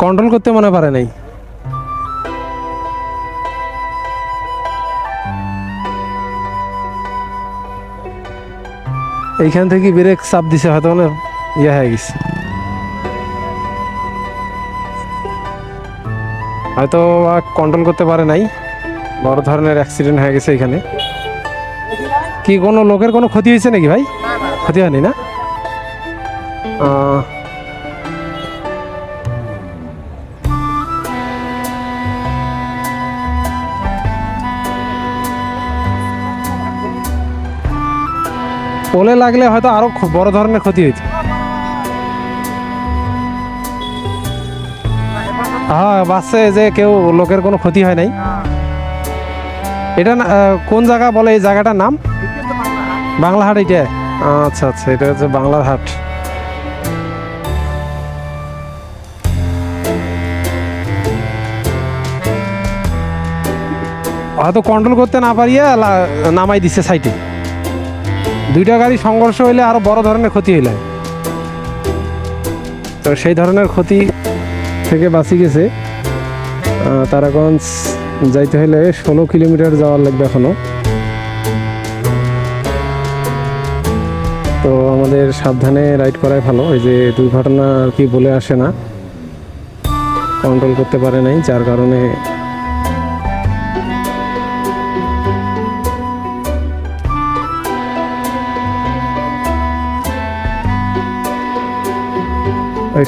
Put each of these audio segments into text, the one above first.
Control করতে মনে পারে নাই। এইখান থেকে ব্রেক চাপ দিছে, হয়তো মানে ইয়ে হয়ে গেছে, হয়তো কন্ট্রোল করতে পারে নাই, বড় ধরনের অ্যাক্সিডেন্ট হয়ে গেছে এখানে। কি কোনো লোকের কোনো ক্ষতি হয়েছে নাকি ভাই? ক্ষতি হয়নি না? পোলে লাগলে হয়তো আরো বড় ধরনের ক্ষতি হয়েছে। হ্যাঁ, বাসে যে কেউ লোকের কোনো ক্ষতি হয় নাই। এটা কোন জায়গা বলে এই জায়গাটার নাম? বাংলাহাট। এটা আচ্ছা আচ্ছা, এটা হচ্ছে বাংলার হাট। হয়তো কন্ট্রোল করতে না পারিয়া নামাই দিচ্ছে সাইডে। দুইটা গাড়ি সংঘর্ষ হইলে আরো বড় ধরনের ক্ষতি হইলে, তো সেই ধরনের ক্ষতি থেকে বাঁচি গেছে। তারাগঞ্জ যাইতে হলে 16 কিলোমিটার যাওয়ার লাগবে এখনো। তো আমাদের সাবধানে রাইড করাই ভালো। এই যে দুর্ঘটনা আর কি বলে আসে না, কন্ট্রোল করতে পারে নাই, যার কারণে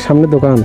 সামনে দোকান।